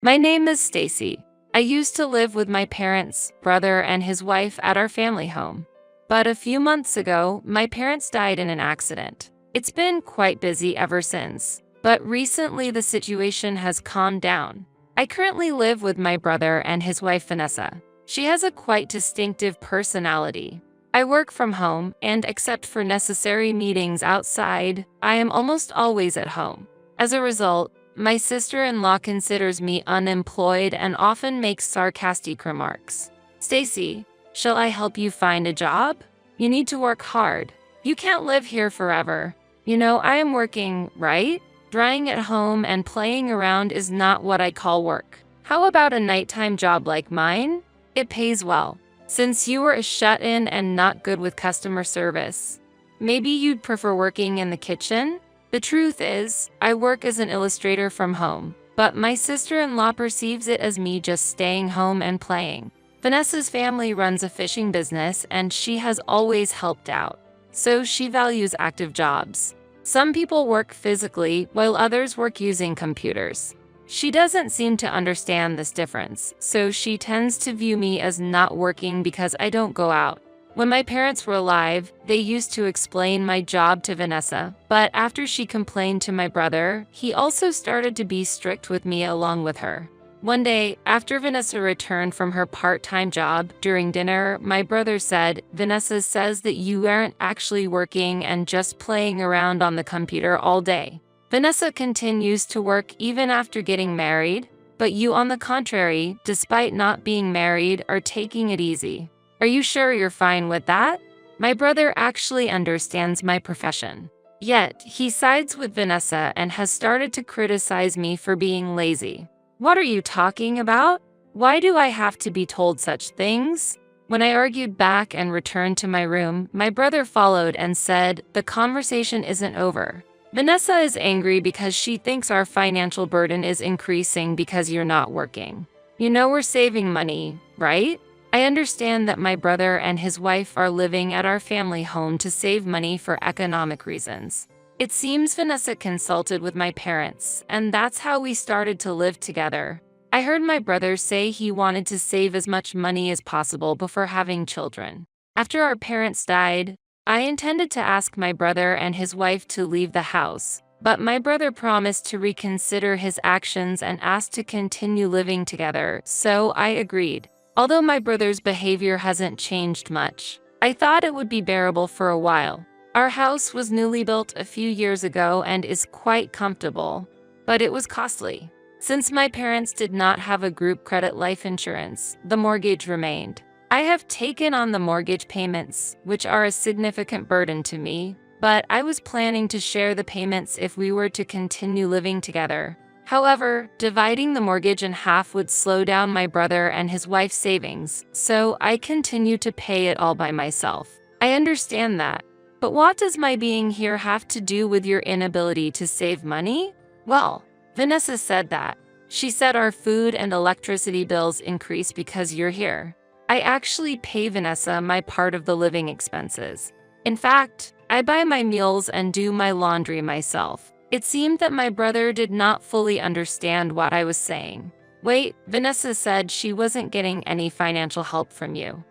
My name is Stacy. I used to live with my parents, brother, and his wife at our family home. But a few months ago, my parents died in an accident. It's been quite busy ever since, but recently the situation has calmed down. I currently live with my brother and his wife Vanessa. She has a quite distinctive personality. I work from home, and except for necessary meetings outside, I am almost always at home. As a result, my sister-in-law considers me unemployed and often makes sarcastic remarks. Stacy, shall I help you find a job? You need to work hard. You can't live here forever. You know, I am working, right? Drying at home and playing around is not what I call work. How about a nighttime job like mine? It pays well. Since you were a shut-in and not good with customer service, maybe you'd prefer working in the kitchen? The truth is, I work as an illustrator from home, but my sister-in-law perceives it as me just staying home and playing. Vanessa's family runs a fishing business and she has always helped out, so she values active jobs. Some people work physically while others work using computers. She doesn't seem to understand this difference, so she tends to view me as not working because I don't go out. When my parents were alive, they used to explain my job to Vanessa, but after she complained to my brother, he also started to be strict with me along with her. One day, after Vanessa returned from her part-time job, during dinner, my brother said, "Vanessa says that you aren't actually working and just playing around on the computer all day. Vanessa continues to work even after getting married, but you, on the contrary, despite not being married, are taking it easy. Are you sure you're fine with that?" My brother actually understands my profession. Yet, he sides with Vanessa and has started to criticize me for being lazy. What are you talking about? Why do I have to be told such things? When I argued back and returned to my room, my brother followed and said, "The conversation isn't over. Vanessa is angry because she thinks our financial burden is increasing because you're not working. You know we're saving money, right?" I understand that my brother and his wife are living at our family home to save money for economic reasons. It seems Vanessa consulted with my parents, and that's how we started to live together. I heard my brother say he wanted to save as much money as possible before having children. After our parents died, I intended to ask my brother and his wife to leave the house, but my brother promised to reconsider his actions and asked to continue living together, so I agreed. Although my brother's behavior hasn't changed much, I thought it would be bearable for a while. Our house was newly built a few years ago and is quite comfortable, but it was costly. Since my parents did not have a group credit life insurance, the mortgage remained. I have taken on the mortgage payments, which are a significant burden to me, but I was planning to share the payments if we were to continue living together. However, dividing the mortgage in half would slow down my brother and his wife's savings, so I continue to pay it all by myself. I understand that. But what does my being here have to do with your inability to save money? Well, Vanessa said that. She said our food and electricity bills increase because you're here. I actually pay Vanessa my part of the living expenses. In fact, I buy my meals and do my laundry myself. It seemed that my brother did not fully understand what I was saying. Wait, Vanessa said she wasn't getting any financial help from you.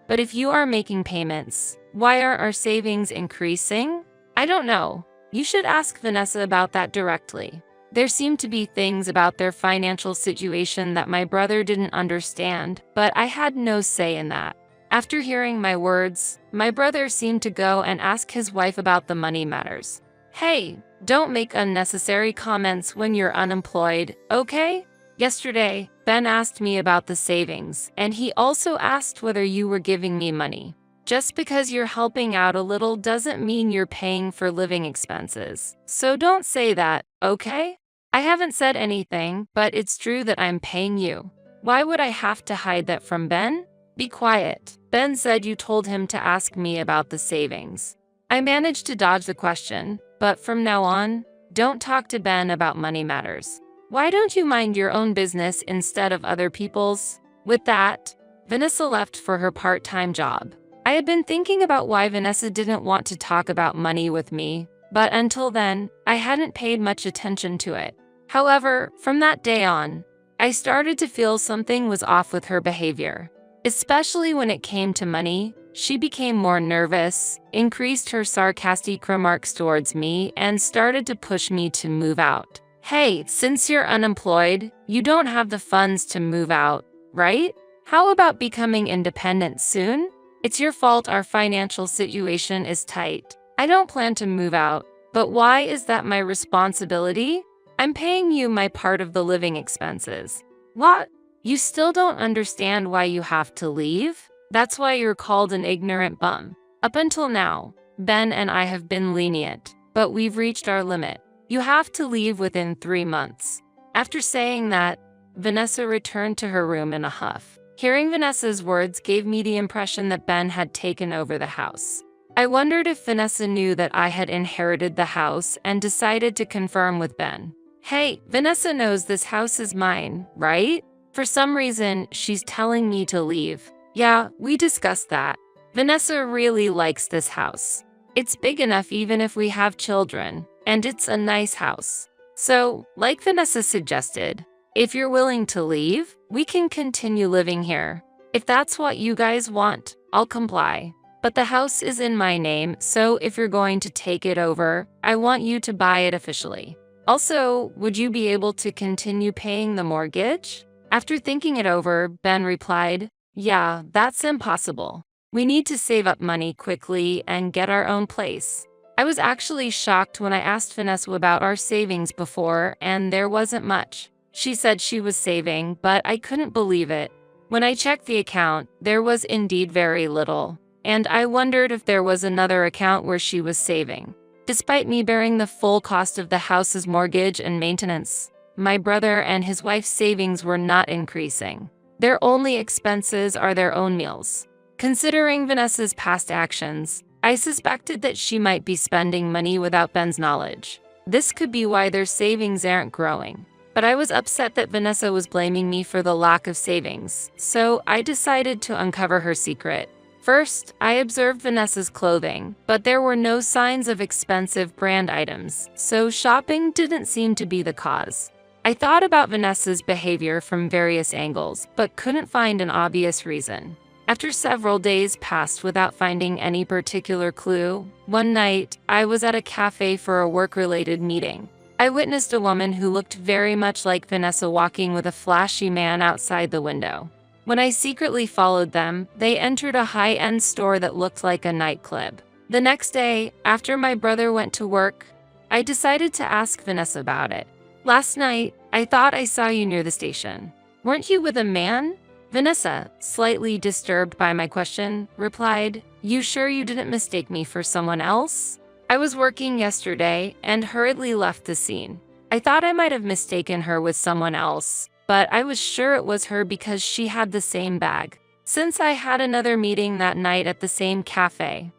But if you are making payments, why are our savings increasing? I don't know. You should ask Vanessa about that directly. There seemed to be things about their financial situation that my brother didn't understand, but I had no say in that. After hearing my words, my brother seemed to go and ask his wife about the money matters. Hey, don't make unnecessary comments when you're unemployed, okay? Yesterday, Ben asked me about the savings, and he also asked whether you were giving me money. Just because you're helping out a little doesn't mean you're paying for living expenses. So don't say that, okay? I haven't said anything, but it's true that I'm paying you. Why would I have to hide that from Ben? Be quiet. Ben said you told him to ask me about the savings. I managed to dodge the question, but from now on, don't talk to Ben about money matters. Why don't you mind your own business instead of other people's? With that, Vanessa left for her part-time job. I had been thinking about why Vanessa didn't want to talk about money with me, but until then, I hadn't paid much attention to it. However, from that day on, I started to feel something was off with her behavior. Especially when it came to money, she became more nervous, increased her sarcastic remarks towards me, and started to push me to move out. Hey, since you're unemployed, you don't have the funds to move out, right? How about becoming independent soon? It's your fault our financial situation is tight. I don't plan to move out, but why is that my responsibility? I'm paying you my part of the living expenses. What? You still don't understand why you have to leave? That's why you're called an ignorant bum. Up until now, Ben and I have been lenient, but we've reached our limit. You have to leave within 3 months. After saying that, Vanessa returned to her room in a huff. Hearing Vanessa's words gave me the impression that Ben had taken over the house. I wondered if Vanessa knew that I had inherited the house and decided to confirm with Ben. Hey, Vanessa knows this house is mine, right? For some reason, she's telling me to leave. Yeah, we discussed that. Vanessa really likes this house. It's big enough even if we have children, and it's a nice house. So, like Vanessa suggested, if you're willing to leave, we can continue living here. If that's what you guys want, I'll comply. But the house is in my name, so if you're going to take it over, I want you to buy it officially. Also, would you be able to continue paying the mortgage? After thinking it over, Ben replied, yeah, that's impossible. We need to save up money quickly and get our own place. I was actually shocked when I asked Vanessa about our savings before, and there wasn't much. She said she was saving, but I couldn't believe it. When I checked the account, there was indeed very little, and I wondered if there was another account where she was saving. Despite me bearing the full cost of the house's mortgage and maintenance, my brother and his wife's savings were not increasing. Their only expenses are their own meals. Considering Vanessa's past actions, I suspected that she might be spending money without Ben's knowledge. This could be why their savings aren't growing. But I was upset that Vanessa was blaming me for the lack of savings, so I decided to uncover her secret. First, I observed Vanessa's clothing, but there were no signs of expensive brand items, so shopping didn't seem to be the cause. I thought about Vanessa's behavior from various angles, but couldn't find an obvious reason. After several days passed without finding any particular clue, one night, I was at a cafe for a work-related meeting. I witnessed a woman who looked very much like Vanessa walking with a flashy man outside the window. When I secretly followed them, they entered a high-end store that looked like a nightclub. The next day, after my brother went to work, I decided to ask Vanessa about it. Last night, I thought I saw you near the station. Weren't you with a man? Vanessa, slightly disturbed by my question, replied, You sure you didn't mistake me for someone else? I was working yesterday and hurriedly left the scene. I thought I might have mistaken her with someone else, but I was sure it was her because she had the same bag. Since I had another meeting that night at the same cafe,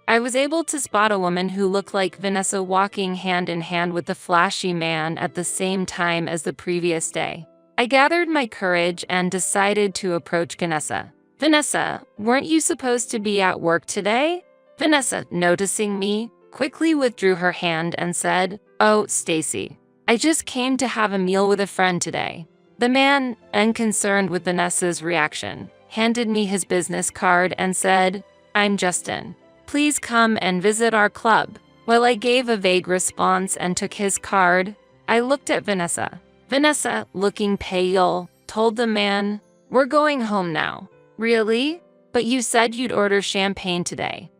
I was able to spot a woman who looked like Vanessa walking hand in hand with the flashy man at the same time as the previous day. I gathered my courage and decided to approach Vanessa. Vanessa, weren't you supposed to be at work today? Vanessa, noticing me, quickly withdrew her hand and said, Oh, Stacy, I just came to have a meal with a friend today. The man, unconcerned with Vanessa's reaction, handed me his business card and said, I'm Justin. Please come and visit our club. While I gave a vague response and took his card, I looked at Vanessa. Vanessa, looking pale, told the man, We're going home now. Really? But you said you'd order champagne today.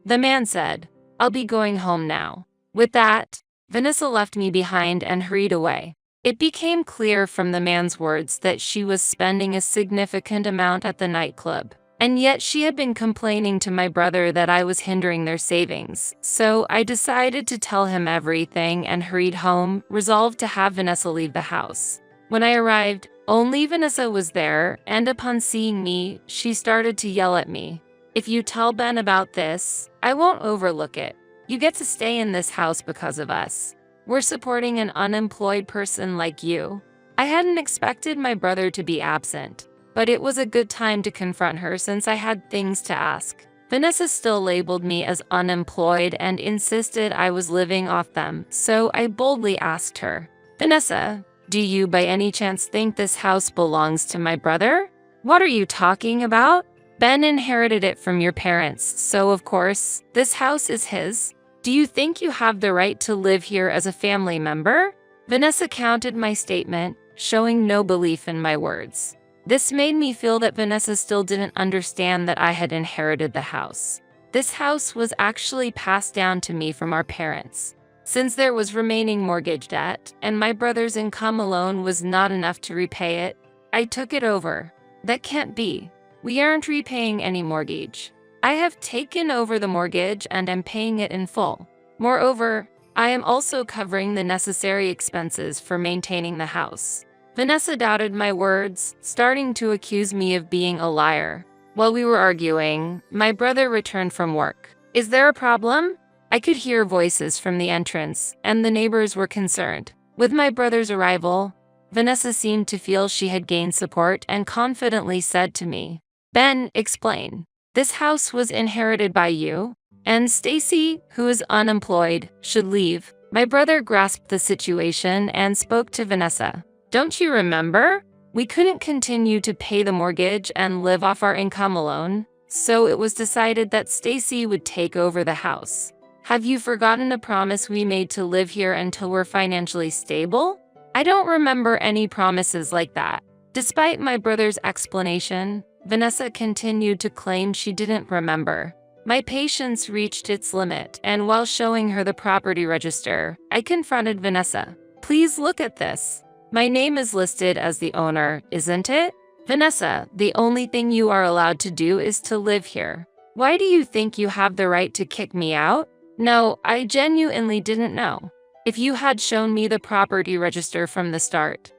The man said, I'll be going home now. With that, Vanessa left me behind and hurried away. It became clear from the man's words that she was spending a significant amount at the nightclub. And yet she had been complaining to my brother that I was hindering their savings, so I decided to tell him everything and hurried home, resolved to have Vanessa leave the house. When I arrived, only Vanessa was there, and upon seeing me, she started to yell at me. If you tell Ben about this, I won't overlook it. You get to stay in this house because of us. We're supporting an unemployed person like you. I hadn't expected my brother to be absent, but it was a good time to confront her since I had things to ask. Vanessa still labeled me as unemployed and insisted I was living off them, so I boldly asked her, Vanessa, Do you by any chance think this house belongs to my brother? What are you talking about? Ben inherited it from your parents, so of course, this house is his. Do you think you have the right to live here as a family member? Vanessa countered my statement, showing no belief in my words. This made me feel that Vanessa still didn't understand that I had inherited the house. This house was actually passed down to me from our parents. Since there was remaining mortgage debt, and my brother's income alone was not enough to repay it, I took it over. That can't be. We aren't repaying any mortgage. I have taken over the mortgage and am paying it in full. Moreover, I am also covering the necessary expenses for maintaining the house. Vanessa doubted my words, starting to accuse me of being a liar. While we were arguing, my brother returned from work. Is there a problem? I could hear voices from the entrance, and the neighbors were concerned. With my brother's arrival, Vanessa seemed to feel she had gained support and confidently said to me, "Ben, explain. This house was inherited by you, and Stacy, who is unemployed, should leave." My brother grasped the situation and spoke to Vanessa. "Don't you remember? We couldn't continue to pay the mortgage and live off our income alone, so it was decided that Stacy would take over the house. Have you forgotten a promise we made to live here until we're financially stable?" I don't remember any promises like that. Despite my brother's explanation, Vanessa continued to claim she didn't remember. My patience reached its limit, and while showing her the property register, I confronted Vanessa. "Please look at this. My name is listed as the owner, isn't it? Vanessa, the only thing you are allowed to do is to live here. Why do you think you have the right to kick me out?" No, I genuinely didn't know. If you had shown me the property register from the start,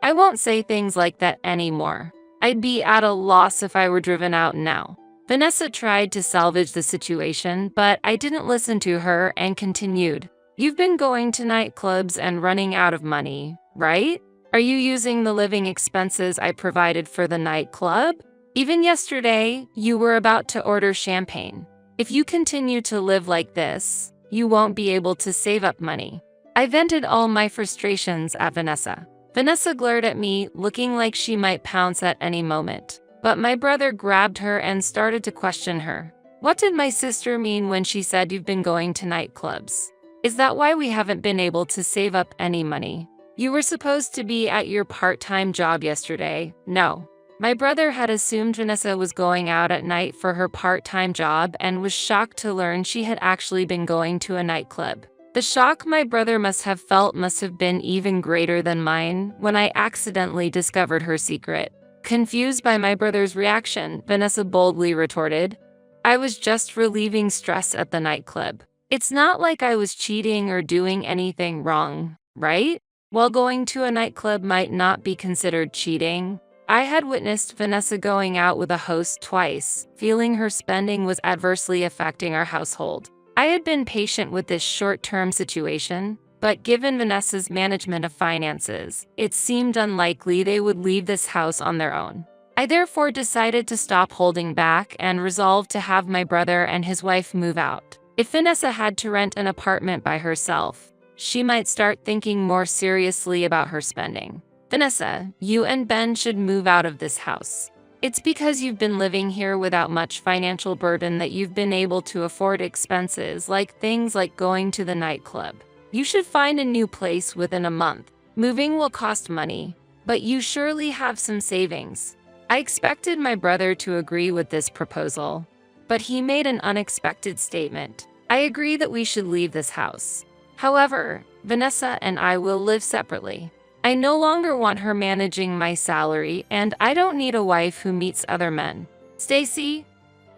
I won't say things like that anymore. I'd be at a loss if I were driven out now. Vanessa tried to salvage the situation, but I didn't listen to her and continued. "You've been going to nightclubs and running out of money, right? Are you using the living expenses I provided for the nightclub? Even yesterday, you were about to order champagne. If you continue to live like this, you won't be able to save up money." I vented all my frustrations at Vanessa. Vanessa glared at me, looking like she might pounce at any moment. But my brother grabbed her and started to question her. "What did my sister mean when she said you've been going to nightclubs? Is that why we haven't been able to save up any money? You were supposed to be at your part-time job yesterday." No. My brother had assumed Vanessa was going out at night for her part-time job and was shocked to learn she had actually been going to a nightclub. The shock my brother must have felt must have been even greater than mine when I accidentally discovered her secret. Confused by my brother's reaction, Vanessa boldly retorted, "I was just relieving stress at the nightclub. It's not like I was cheating or doing anything wrong, right?" While going to a nightclub might not be considered cheating, I had witnessed Vanessa going out with a host twice, feeling her spending was adversely affecting our household. I had been patient with this short-term situation, but given Vanessa's management of finances, it seemed unlikely they would leave this house on their own. I therefore decided to stop holding back and resolved to have my brother and his wife move out. If Vanessa had to rent an apartment by herself, she might start thinking more seriously about her spending. "Vanessa, you and Ben should move out of this house. It's because you've been living here without much financial burden that you've been able to afford expenses like things like going to the nightclub. You should find a new place within a month. Moving will cost money, but you surely have some savings." I expected my brother to agree with this proposal, but he made an unexpected statement. "I agree that we should leave this house. However, Vanessa and I will live separately. I no longer want her managing my salary, and I don't need a wife who meets other men. Stacy,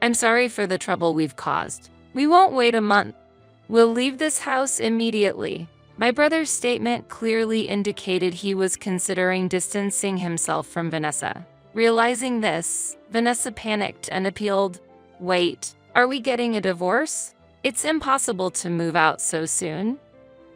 I'm sorry for the trouble we've caused. We won't wait a month. We'll leave this house immediately." My brother's statement clearly indicated he was considering distancing himself from Vanessa. Realizing this, Vanessa panicked and appealed, "Wait, are we getting a divorce? It's impossible to move out so soon."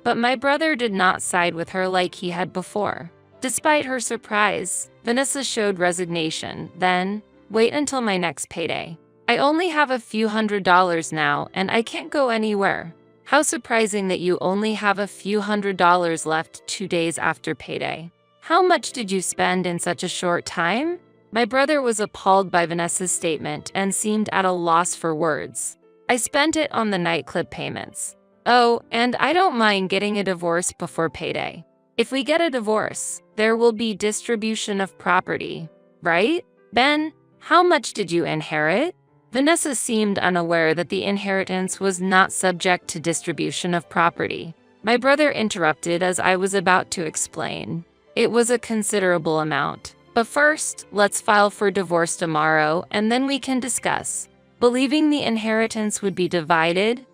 But my brother did not side with her like he had before. Despite her surprise, Vanessa showed resignation. Then, "Wait until my next payday. I only have a few $100s now, and I can't go anywhere. How surprising that you only have a few $100s left 2 days after payday. How much did you spend in such a short time? My brother was appalled by Vanessa's statement and seemed at a loss for words. I spent it on the nightclub payments. Oh, and I don't mind getting a divorce before payday. If we get a divorce, there will be distribution of property, right? Ben, how much did you inherit? Vanessa seemed unaware that the inheritance was not subject to distribution of property. My brother interrupted as I was about to explain. It was a considerable amount. But first, let's file for divorce tomorrow, and then we can discuss. Believing the inheritance would be divided,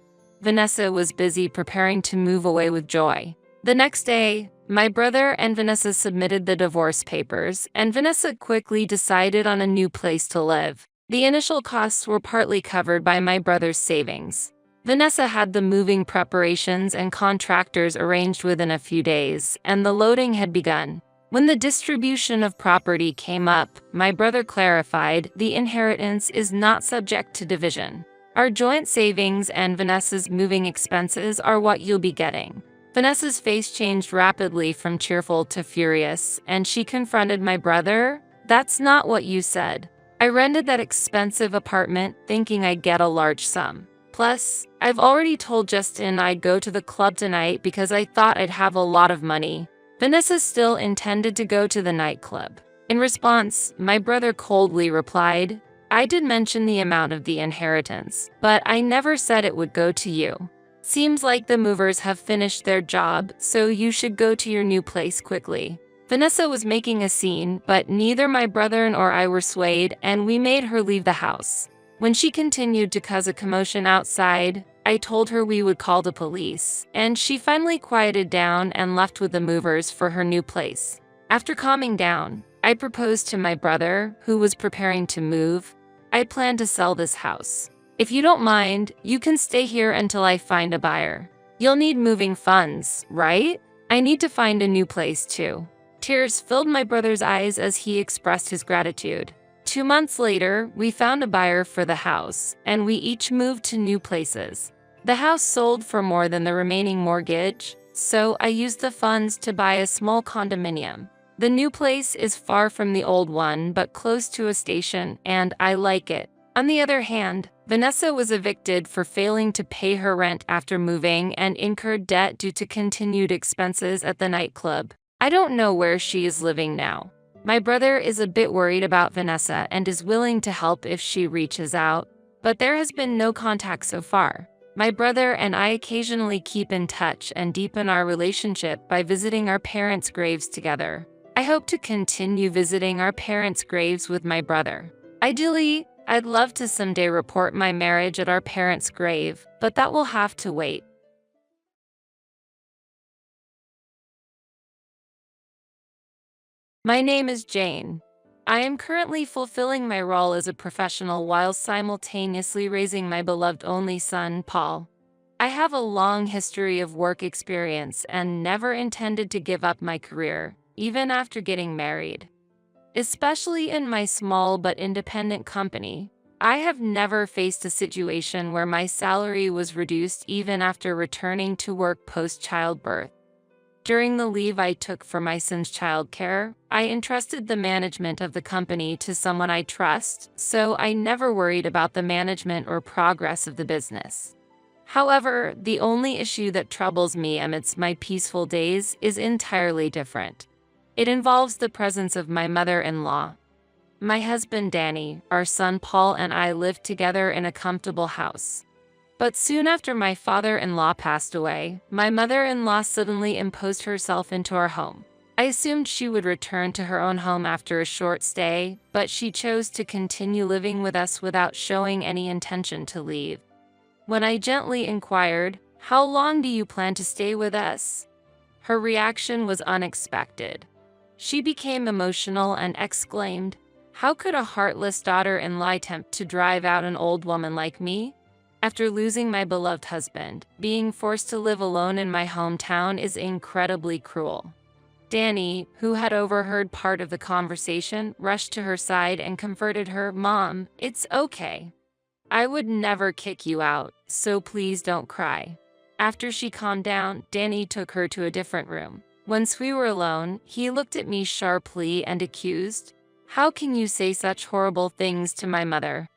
Vanessa was busy preparing to move away with joy. The next day, my brother and Vanessa submitted the divorce papers, and Vanessa quickly decided on a new place to live. The initial costs were partly covered by my brother's savings. Vanessa had the moving preparations and contractors arranged within a few days, and the loading had begun. When the distribution of property came up, my brother clarified the inheritance is not subject to division. Our joint savings and Vanessa's moving expenses are what you'll be getting. Vanessa's face changed rapidly from cheerful to furious, and she confronted my brother. That's not what you said. I rented that expensive apartment thinking I'd get a large sum. Plus, I've already told Justin I'd go to the club tonight because I thought I'd have a lot of money. Vanessa still intended to go to the nightclub. In response, my brother coldly replied, I did mention the amount of the inheritance, but I never said it would go to you. Seems like the movers have finished their job, so you should go to your new place quickly. Vanessa was making a scene, but neither my brother nor I were swayed, and we made her leave the house. When she continued to cause a commotion outside, I told her we would call the police, and she finally quieted down and left with the movers for her new place. After calming down, I proposed to my brother, who was preparing to move. I plan to sell this house. If you don't mind, you can stay here until I find a buyer. You'll need moving funds, right? I need to find a new place too. Tears filled my brother's eyes as he expressed his gratitude. 2 months later, we found a buyer for the house, and we each moved to new places. The house sold for more than the remaining mortgage, so I used the funds to buy a small condominium. The new place is far from the old one but close to a station, and I like it. On the other hand, Vanessa was evicted for failing to pay her rent after moving and incurred debt due to continued expenses at the nightclub. I don't know where she is living now. My brother is a bit worried about Vanessa and is willing to help if she reaches out, but there has been no contact so far. My brother and I occasionally keep in touch and deepen our relationship by visiting our parents' graves together. I hope to continue visiting our parents' graves with my brother. Ideally, I'd love to someday report my marriage at our parents' grave, but that will have to wait. My name is Jane. I am currently fulfilling my role as a professional while simultaneously raising my beloved only son, Paul. I have a long history of work experience and never intended to give up my career, even after getting married. Especially in my small but independent company, I have never faced a situation where my salary was reduced even after returning to work post-childbirth. During the leave I took for my son's childcare, I entrusted the management of the company to someone I trust, so I never worried about the management or progress of the business. However, the only issue that troubles me amidst my peaceful days is entirely different. It involves the presence of my mother-in-law. My husband Danny, our son Paul, and I lived together in a comfortable house. But soon after my father-in-law passed away, my mother-in-law suddenly imposed herself into our home. I assumed she would return to her own home after a short stay, but she chose to continue living with us without showing any intention to leave. When I gently inquired, "How long do you plan to stay with us?" her reaction was unexpected. She became emotional and exclaimed, "How could a heartless daughter-in-law attempt to drive out an old woman like me? After losing my beloved husband, being forced to live alone in my hometown is incredibly cruel." Danny, who had overheard part of the conversation, rushed to her side and comforted her. "Mom, it's okay. I would never kick you out, so please don't cry." After she calmed down, Danny took her to a different room. Once we were alone, he looked at me sharply and accused, "How can you say such horrible things to my mother?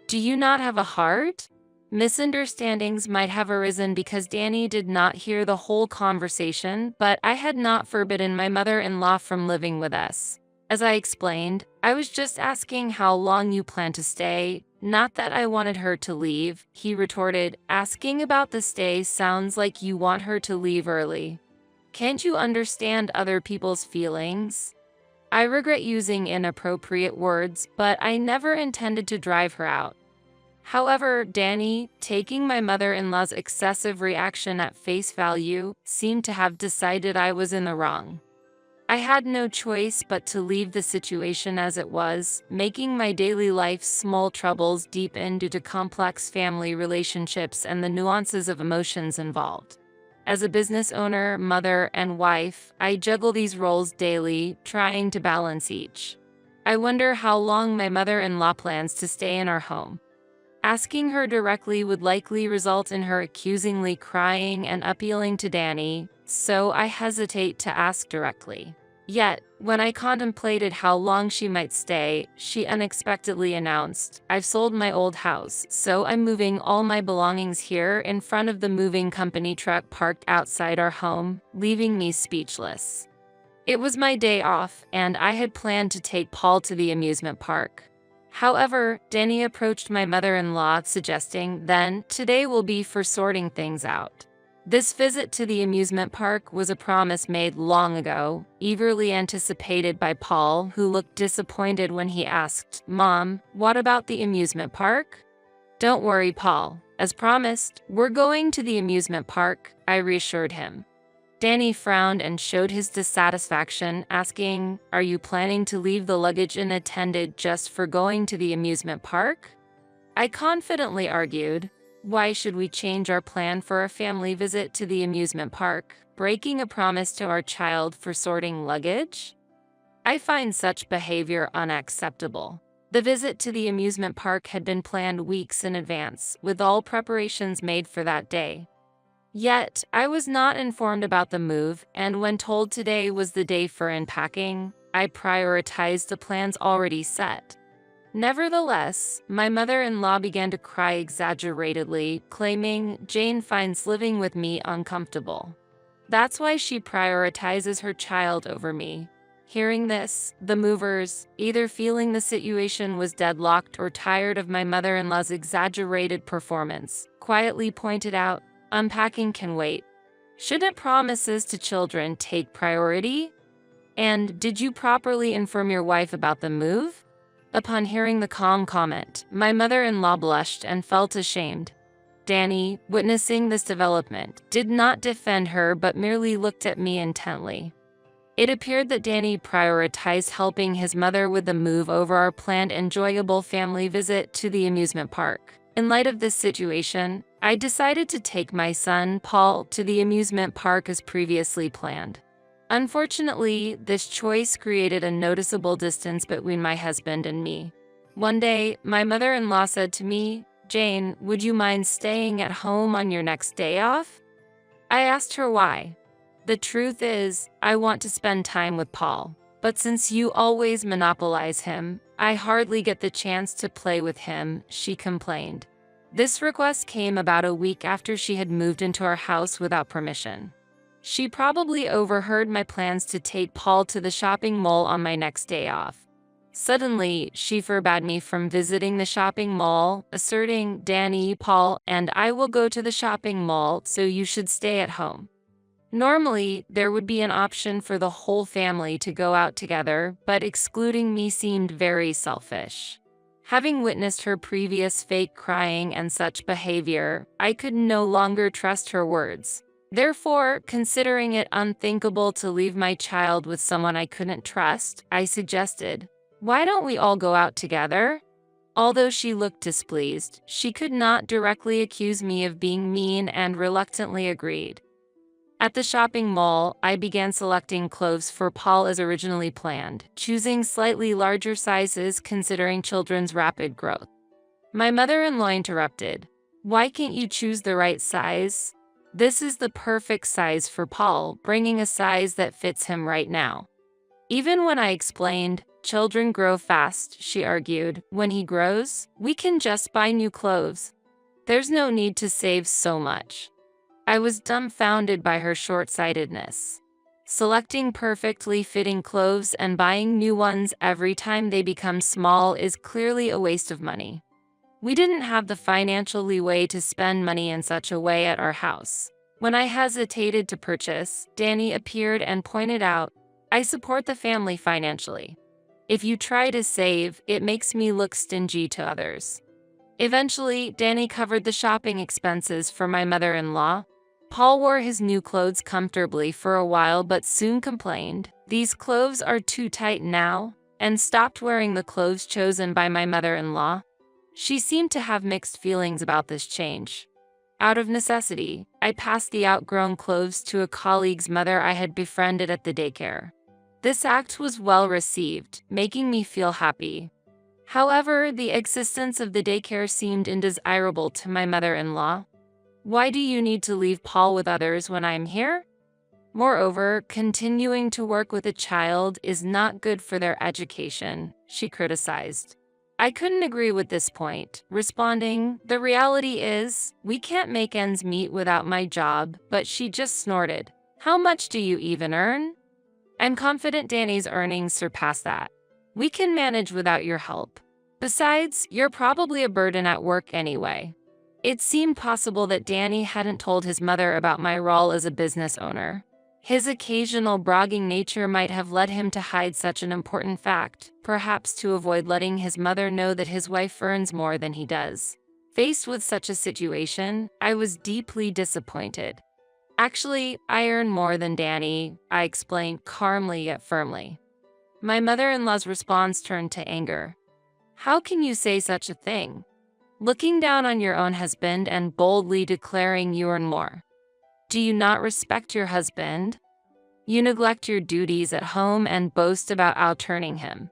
Do you not have a heart?" Misunderstandings might have arisen because Danny did not hear the whole conversation, but I had not forbidden my mother-in-law from living with us. As I explained, I was just asking how long you plan to stay, not that I wanted her to leave, he retorted. Asking about the stay sounds like you want her to leave early. Can't you understand other people's feelings? I regret using inappropriate words, but I never intended to drive her out. However, Danny, taking my mother-in-law's excessive reaction at face value, seemed to have decided I was in the wrong. I had no choice but to leave the situation as it was, making my daily life's small troubles deepen due to complex family relationships and the nuances of emotions involved. As a business owner, mother, and wife, I juggle these roles daily, trying to balance each. I wonder how long my mother-in-law plans to stay in our home. Asking her directly would likely result in her accusingly crying and appealing to Danny, so I hesitate to ask directly. Yet, when I contemplated how long she might stay, she unexpectedly announced, "I've sold my old house, so I'm moving all my belongings here," in front of the moving company truck parked outside our home, leaving me speechless. It was my day off, and I had planned to take Paul to the amusement park. However, Danny approached my mother-in-law, suggesting, "Then, today will be for sorting things out." This visit to the amusement park was a promise made long ago, eagerly anticipated by Paul, who looked disappointed when he asked, "Mom, what about the amusement park?" "Don't worry, Paul. As promised, we're going to the amusement park," I reassured him. Danny frowned and showed his dissatisfaction, asking, "Are you planning to leave the luggage unattended just for going to the amusement park?" I confidently argued, "Why should we change our plan for a family visit to the amusement park, breaking a promise to our child for sorting luggage?" I find such behavior unacceptable. The visit to the amusement park had been planned weeks in advance, with all preparations made for that day. Yet, I was not informed about the move, and when told today was the day for unpacking, I prioritized the plans already set. Nevertheless, my mother-in-law began to cry exaggeratedly, claiming Jane finds living with me uncomfortable. That's why she prioritizes her child over me. Hearing this, the movers, either feeling the situation was deadlocked or tired of my mother-in-law's exaggerated performance, quietly pointed out, "Unpacking can wait. Shouldn't promises to children take priority? And did you properly inform your wife about the move?" Upon hearing the calm comment, my mother-in-law blushed and felt ashamed. Danny, witnessing this development, did not defend her but merely looked at me intently. It appeared that Danny prioritized helping his mother with the move over our planned enjoyable family visit to the amusement park. In light of this situation, I decided to take my son, Paul, to the amusement park as previously planned. Unfortunately, this choice created a noticeable distance between my husband and me. One day, my mother-in-law said to me, "Jane, would you mind staying at home on your next day off?" I asked her why. "The truth is, I want to spend time with Paul, but since you always monopolize him, I hardly get the chance to play with him," she complained. This request came about a week after she had moved into our house without permission. She probably overheard my plans to take Paul to the shopping mall on my next day off. Suddenly, she forbade me from visiting the shopping mall, asserting, "Danny, Paul, and I will go to the shopping mall, so you should stay at home." Normally, there would be an option for the whole family to go out together, but excluding me seemed very selfish. Having witnessed her previous fake crying and such behavior, I could no longer trust her words. Therefore, considering it unthinkable to leave my child with someone I couldn't trust, I suggested, "Why don't we all go out together?" Although she looked displeased, she could not directly accuse me of being mean and reluctantly agreed. At the shopping mall, I began selecting clothes for Paul as originally planned, choosing slightly larger sizes considering children's rapid growth. My mother-in-law interrupted, "Why can't you choose the right size? This is the perfect size for Paul, bringing a size that fits him right now. Even when I explained, children grow fast, she argued. When he grows, we can just buy new clothes. There's no need to save so much. I was dumbfounded by her short-sightedness. Selecting perfectly fitting clothes and buying new ones every time they become small is clearly a waste of money. We didn't have the financial leeway to spend money in such a way at our house. When I hesitated to purchase, Danny appeared and pointed out, I support the family financially. If you try to save, it makes me look stingy to others. Eventually, Danny covered the shopping expenses for my mother-in-law. Paul wore his new clothes comfortably for a while but soon complained, these clothes are too tight now, and stopped wearing the clothes chosen by my mother-in-law. She seemed to have mixed feelings about this change. Out of necessity, I passed the outgrown clothes to a colleague's mother I had befriended at the daycare. This act was well received, making me feel happy. However, the existence of the daycare seemed undesirable to my mother-in-law. Why do you need to leave Paul with others when I'm here? Moreover, continuing to work with a child is not good for their education, she criticized. I couldn't agree with this point, responding, the reality is, we can't make ends meet without my job, but she just snorted. How much do you even earn? I'm confident Danny's earnings surpass that. We can manage without your help. Besides, you're probably a burden at work anyway. It seemed possible that Danny hadn't told his mother about my role as a business owner. His occasional bragging nature might have led him to hide such an important fact, perhaps to avoid letting his mother know that his wife earns more than he does. Faced with such a situation, I was deeply disappointed. Actually, I earn more than Danny, I explained calmly yet firmly. My mother-in-law's response turned to anger. How can you say such a thing? Looking down on your own husband and boldly declaring you earn more. Do you not respect your husband? You neglect your duties at home and boast about out-earning him.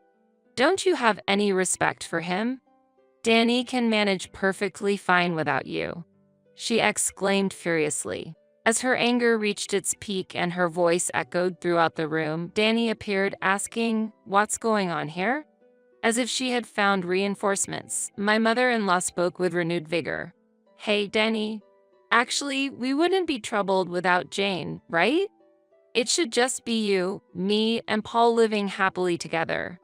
Don't you have any respect for him? Danny can manage perfectly fine without you, she exclaimed furiously. As her anger reached its peak and her voice echoed throughout the room, Danny appeared, asking, what's going on here? As if she had found reinforcements, my mother-in-law spoke with renewed vigor. Hey, Danny. Actually, we wouldn't be troubled without Jane, right? It should just be you, me, and Paul living happily together.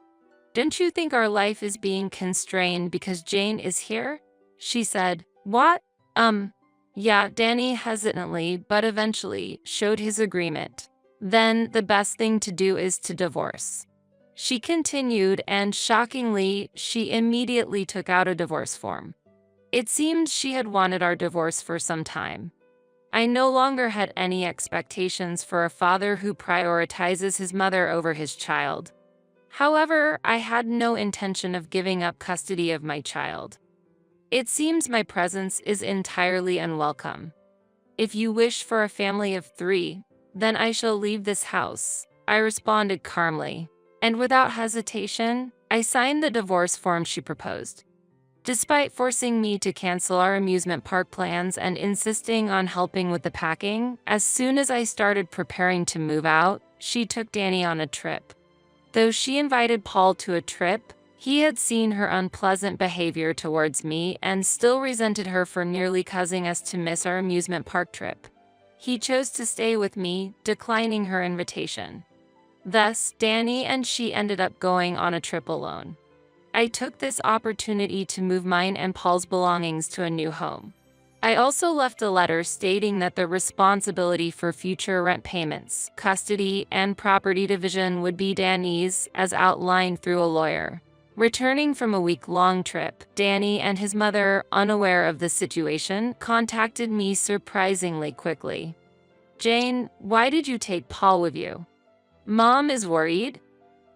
Don't you think our life is being constrained because Jane is here? She said. What? Yeah, Danny hesitantly, but eventually, showed his agreement. Then, the best thing to do is to divorce. She continued, and shockingly, she immediately took out a divorce form. It seemed she had wanted our divorce for some time. I no longer had any expectations for a father who prioritizes his mother over his child. However, I had no intention of giving up custody of my child. It seems my presence is entirely unwelcome. If you wish for a family of 3, then I shall leave this house, I responded calmly. And without hesitation, I signed the divorce form she proposed. Despite forcing me to cancel our amusement park plans and insisting on helping with the packing, as soon as I started preparing to move out, she took Danny on a trip. Though she invited Paul to a trip, he had seen her unpleasant behavior towards me and still resented her for nearly causing us to miss our amusement park trip. He chose to stay with me, declining her invitation. Thus, Danny and she ended up going on a trip alone. I took this opportunity to move mine and Paul's belongings to a new home. I also left a letter stating that the responsibility for future rent payments, custody, and property division would be Danny's, as outlined through a lawyer. Returning from a week-long trip, Danny and his mother, unaware of the situation, contacted me surprisingly quickly. Jane, why did you take Paul with you? Mom is worried.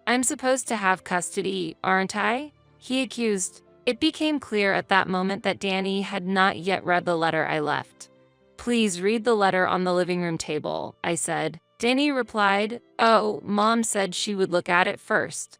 I'm supposed to have custody, aren't I? He accused. It became clear at that moment that Danny had not yet read the letter I left. Please read the letter on the living room table, I said. Danny replied, oh, Mom said she would look at it first.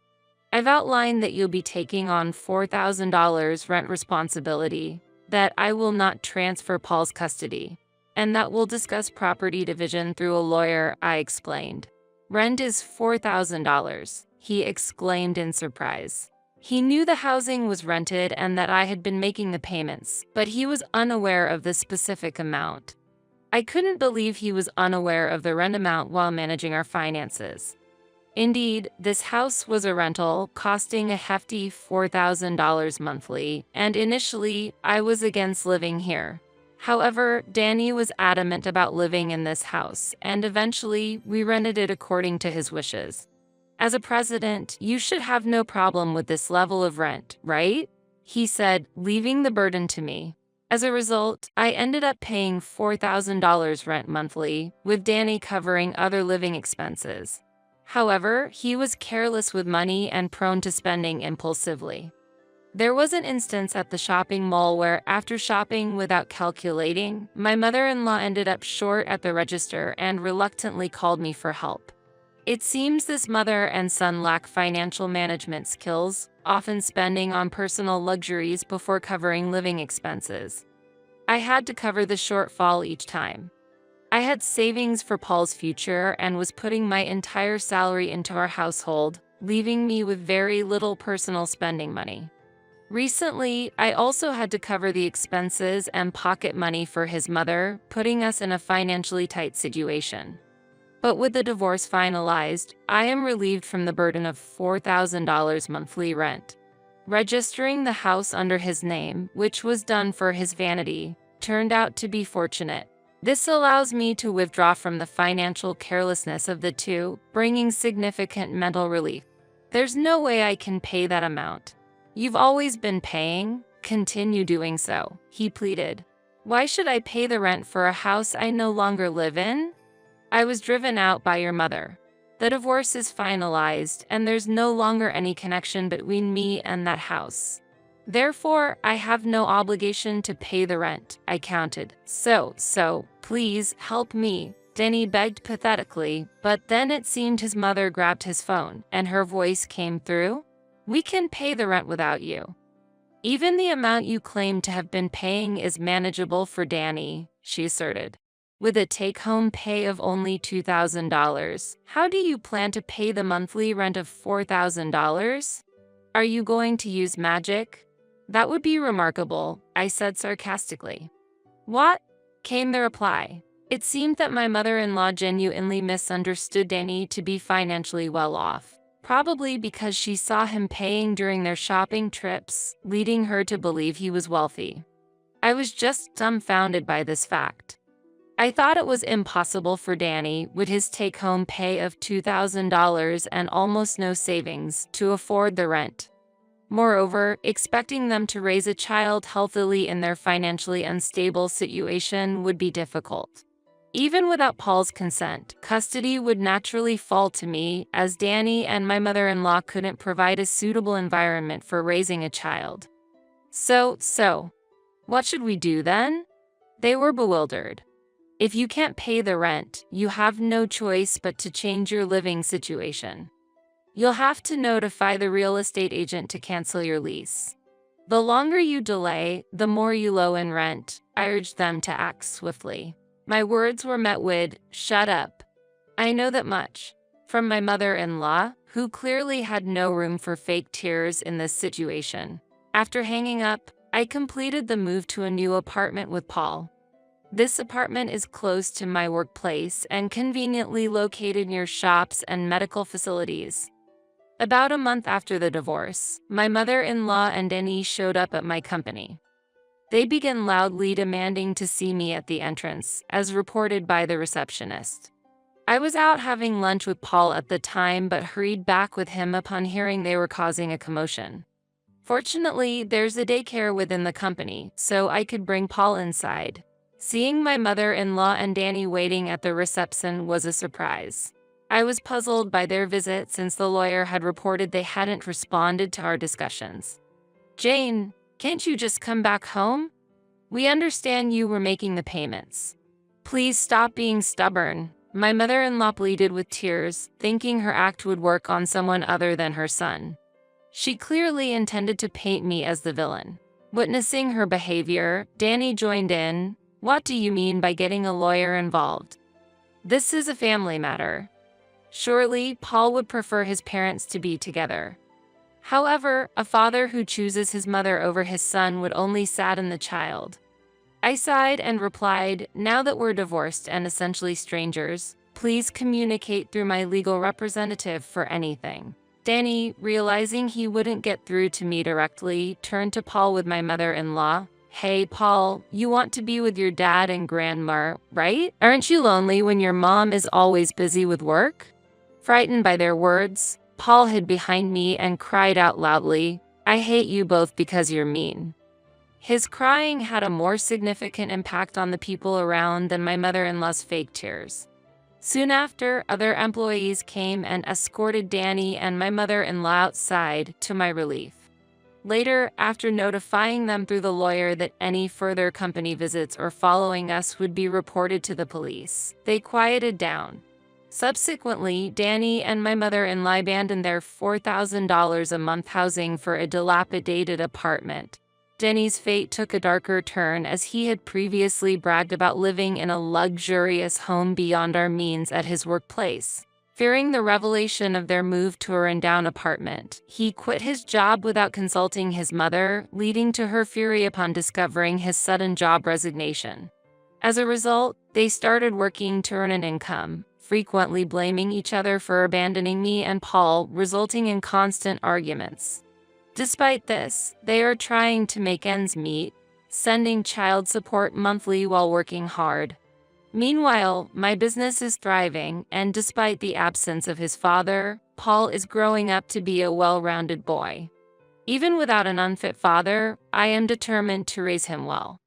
I've outlined that you'll be taking on $4,000 rent responsibility, that I will not transfer Paul's custody, and that we'll discuss property division through a lawyer," I explained. "Rent is $4,000, he exclaimed in surprise. He knew the housing was rented and that I had been making the payments, but he was unaware of the specific amount. I couldn't believe he was unaware of the rent amount while managing our finances. Indeed, this house was a rental, costing a hefty $4,000 monthly, and initially, I was against living here. However, Danny was adamant about living in this house, and eventually, we rented it according to his wishes. As a president, you should have no problem with this level of rent, right?" he said, leaving the burden to me. As a result, I ended up paying $4,000 rent monthly, with Danny covering other living expenses. However, he was careless with money and prone to spending impulsively. There was an instance at the shopping mall where, after shopping without calculating, my mother-in-law ended up short at the register and reluctantly called me for help. It seems this mother and son lack financial management skills, often spending on personal luxuries before covering living expenses. I had to cover the shortfall each time. I had savings for Paul's future and was putting my entire salary into our household, leaving me with very little personal spending money. Recently, I also had to cover the expenses and pocket money for his mother, putting us in a financially tight situation. But with the divorce finalized, I am relieved from the burden of $4,000 monthly rent. Registering the house under his name, which was done for his vanity, turned out to be fortunate. This allows me to withdraw from the financial carelessness of the two, bringing significant mental relief. "There's no way I can pay that amount. You've always been paying, continue doing so," he pleaded. "Why should I pay the rent for a house I no longer live in? I was driven out by your mother. The divorce is finalized, and there's no longer any connection between me and that house. Therefore, I have no obligation to pay the rent," I countered. So, please help me," Danny begged pathetically, but then it seemed his mother grabbed his phone, and her voice came through. "We can pay the rent without you. Even the amount you claim to have been paying is manageable for Danny," she asserted. "With a take-home pay of only $2,000, how do you plan to pay the monthly rent of $4,000? Are you going to use magic?" "That would be remarkable," I said sarcastically. "What?" came the reply. It seemed that my mother-in-law genuinely misunderstood Danny to be financially well off, probably because she saw him paying during their shopping trips, leading her to believe he was wealthy. I was just dumbfounded by this fact. I thought it was impossible for Danny, with his take-home pay of $2,000 and almost no savings, to afford the rent. Moreover, expecting them to raise a child healthily in their financially unstable situation would be difficult. Even without Paul's consent, custody would naturally fall to me, as Danny and my mother-in-law couldn't provide a suitable environment for raising a child. So, what should we do then? They were bewildered. If you can't pay the rent, you have no choice but to change your living situation. You'll have to notify the real estate agent to cancel your lease. The longer you delay, the more you low in rent, I urged them to act swiftly. My words were met with, "Shut up. I know that much," from my mother-in-law, who clearly had no room for fake tears in this situation. After hanging up, I completed the move to a new apartment with Paul. This apartment is close to my workplace and conveniently located near shops and medical facilities. About a month after the divorce, my mother-in-law and Danny showed up at my company. They began loudly demanding to see me at the entrance, as reported by the receptionist. I was out having lunch with Paul at the time but hurried back with him upon hearing they were causing a commotion. Fortunately, there's a daycare within the company, so I could bring Paul inside. Seeing my mother-in-law and Danny waiting at the reception was a surprise. I was puzzled by their visit since the lawyer had reported they hadn't responded to our discussions. "Jane, can't you just come back home? We understand you were making the payments. Please stop being stubborn," my mother-in-law pleaded with tears, thinking her act would work on someone other than her son. She clearly intended to paint me as the villain. Witnessing her behavior, Danny joined in, What do you mean by getting a lawyer involved? This is a family matter. Surely, Paul would prefer his parents to be together. However, a father who chooses his mother over his son would only sadden the child. I sighed and replied, now that we're divorced and essentially strangers, please communicate through my legal representative for anything. Danny, realizing he wouldn't get through to me directly, turned to Paul with my mother-in-law. Hey, Paul, you want to be with your dad and grandma, right? Aren't you lonely when your mom is always busy with work? Frightened by their words, Paul hid behind me and cried out loudly, I hate you both because you're mean. His crying had a more significant impact on the people around than my mother-in-law's fake tears. Soon after, other employees came and escorted Danny and my mother-in-law outside, to my relief. Later, after notifying them through the lawyer that any further company visits or following us would be reported to the police, they quieted down. Subsequently, Danny and my mother-in-law abandoned their $4,000 a month housing for a dilapidated apartment. Danny's fate took a darker turn as he had previously bragged about living in a luxurious home beyond our means at his workplace. Fearing the revelation of their move to a rundown apartment, he quit his job without consulting his mother, leading to her fury upon discovering his sudden job resignation. As a result, they started working to earn an income, frequently blaming each other for abandoning me and Paul, resulting in constant arguments. Despite this, they are trying to make ends meet, sending child support monthly while working hard. Meanwhile, my business is thriving, and despite the absence of his father, Paul is growing up to be a well-rounded boy. Even without an unfit father, I am determined to raise him well.